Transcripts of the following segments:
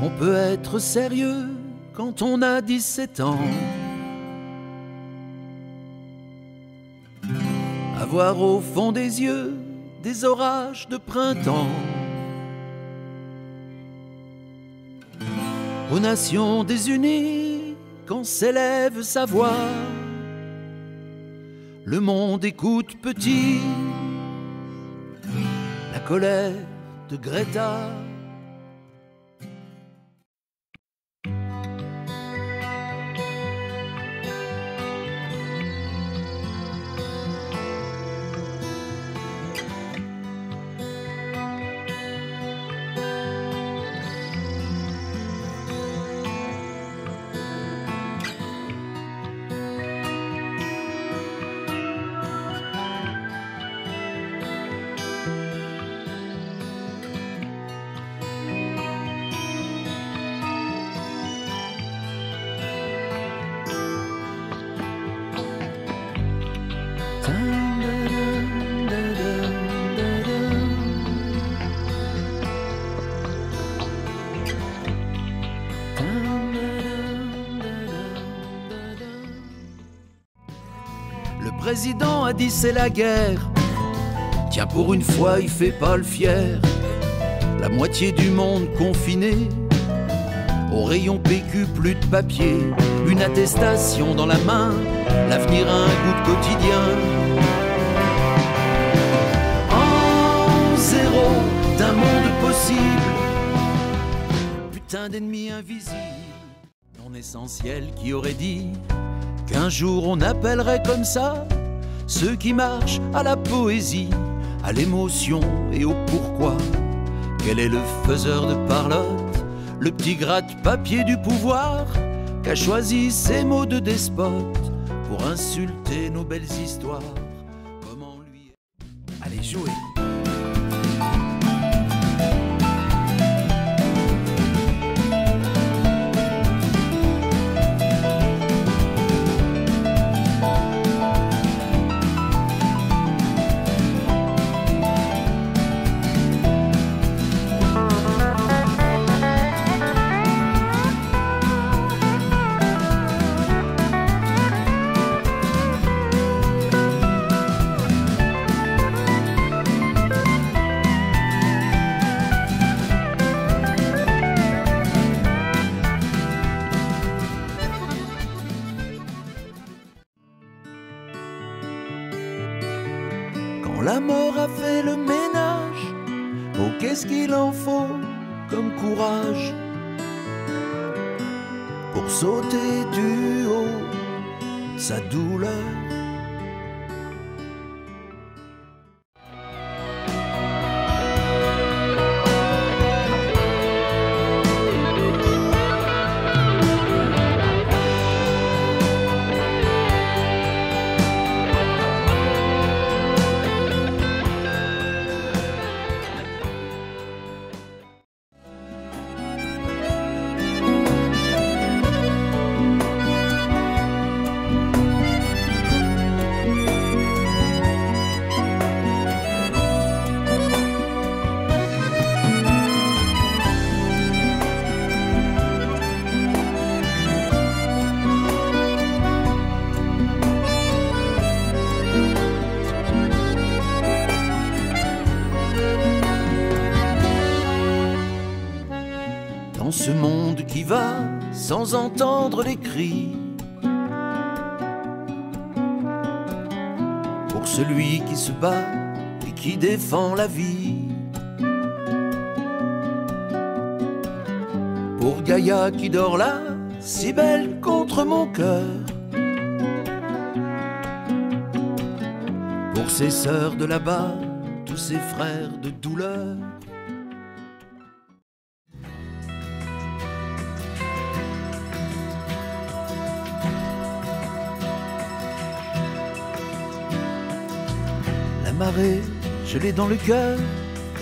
On peut être sérieux quand on a 17 ans, avoir au fond des yeux des orages de printemps. Aux Nations Désunies, quand s'élève sa voix, le monde écoute petit la colère de Greta. Le président a dit c'est la guerre. Tiens, pour une fois il fait pas le fier. La moitié du monde confiné. Au rayon PQ, plus de papier. Une attestation dans la main. L'avenir a un goût de quotidien. En zéro d'un monde possible. Putain d'ennemis invisibles. Non essentiel qui aurait dit qu'un jour on appellerait comme ça ceux qui marchent à la poésie, à l'émotion et au pourquoi. Quel est le faiseur de parlotte, le petit gratte-papier du pouvoir, qu'a choisi ces mots de despote pour insulter nos belles histoires? Comment lui... Allez, jouez! Quand la mort a fait le ménage, oh qu'est-ce qu'il en faut comme courage pour sauter du haut de sa douleur. Dans ce monde qui va sans entendre les cris, pour celui qui se bat et qui défend la vie, pour Gaïa qui dort là, si belle contre mon cœur. Pour ses sœurs de là-bas, tous ses frères de douleur. La marée, je l'ai dans le cœur,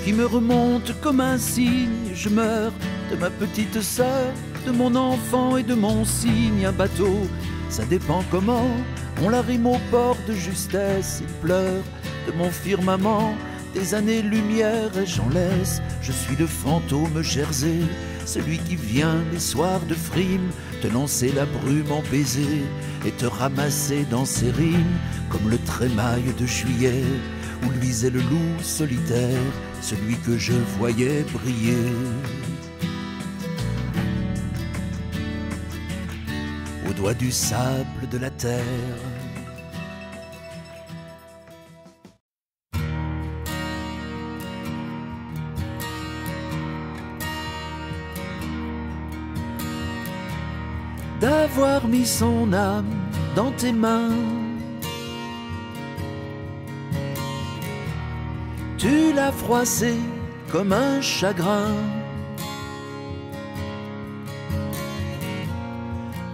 qui me remonte comme un signe. Je meurs de ma petite sœur, de mon enfant et de mon cygne. Un bateau, ça dépend comment on l'arrime au port de justesse. Il pleure de mon firmament, des années-lumière et j'en laisse. Je suis le fantôme Jersey, celui qui vient les soirs de frime te lancer la brume en baiser et te ramasser dans ses rimes comme le trémail de juillet où luisait le loup solitaire, celui que je voyais briller. Au doigt du sable de la terre. D'avoir mis son âme dans tes mains, tu l'as froissé comme un chagrin,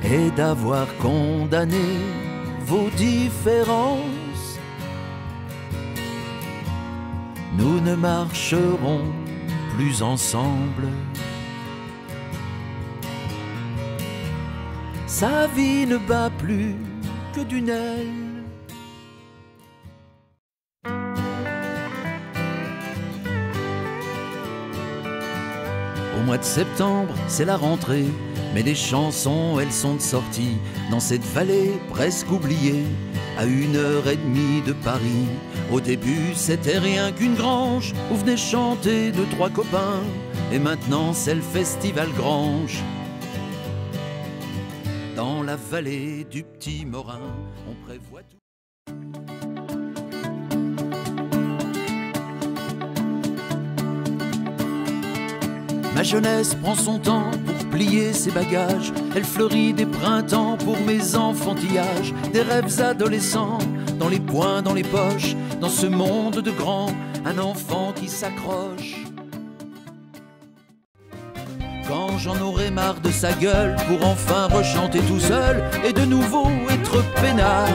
et d'avoir condamné vos différences. Nous ne marcherons plus ensemble. Sa vie ne bat plus que d'une aile. Au mois de septembre, c'est la rentrée, mais les chansons, elles sont sorties dans cette vallée presque oubliée, à 1h30 de Paris. Au début, c'était rien qu'une grange où venaient chanter 2-3 copains, et maintenant c'est le festival Grange. Dans la vallée du Petit Morin, on prévoit tout. Ma jeunesse prend son temps pour plier ses bagages. Elle fleurit des printemps pour mes enfantillages. Des rêves adolescents, dans les poings, dans les poches. Dans ce monde de grands, un enfant qui s'accroche. Quand j'en aurai marre de sa gueule, pour enfin rechanter tout seul et de nouveau être peinard,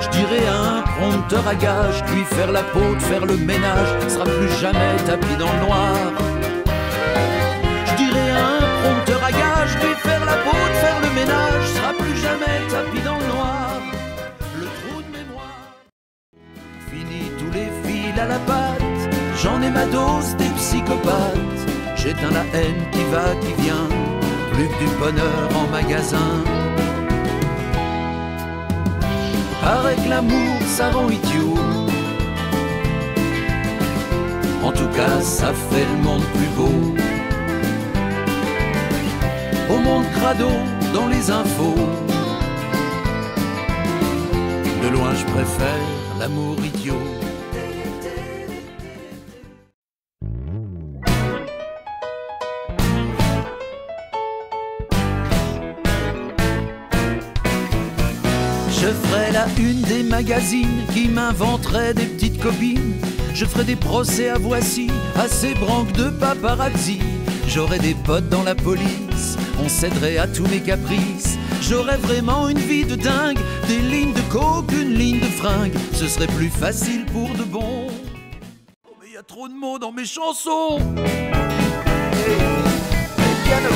je dirai à un prompteur à gage, lui faire la peau, de faire le ménage, sera plus jamais tapis dans le noir. Je dirai à un prompteur à gage, lui faire la peau, de faire le ménage, sera plus jamais tapis dans le noir. Le trou de mémoire, fini tous les fils à la patte, j'en ai ma dose des psychopathes. J'éteins la haine qui va, qui vient, plus que du bonheur en magasin. Paraît que l'amour, ça rend idiot. En tout cas, ça fait le monde plus beau. Au monde crado, dans les infos, de loin je préfère l'amour idiot. Je ferai la une des magazines qui m'inventeraient des petites copines. Je ferai des procès à Voici, à ces branques de paparazzi. J'aurai des potes dans la police, on céderait à tous mes caprices. J'aurais vraiment une vie de dingue, des lignes de coke, une ligne de fringue. Ce serait plus facile pour de bon. Oh mais y a trop de mots dans mes chansons. Hey, piano.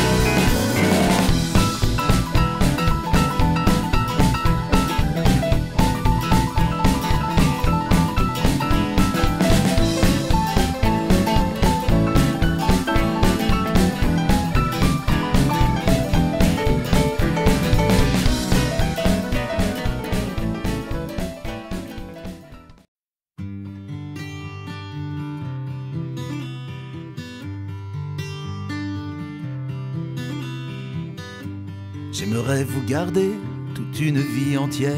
J'aimerais vous garder toute une vie entière.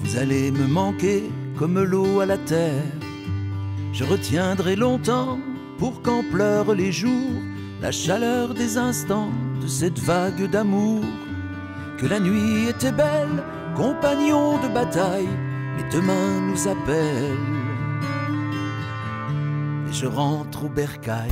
Vous allez me manquer comme l'eau à la terre. Je retiendrai longtemps pour qu'en pleurent les jours. la chaleur des instants de cette vague d'amour. Que la nuit était belle, compagnon de bataille, mais demain nous appelle. Et je rentre au bercail.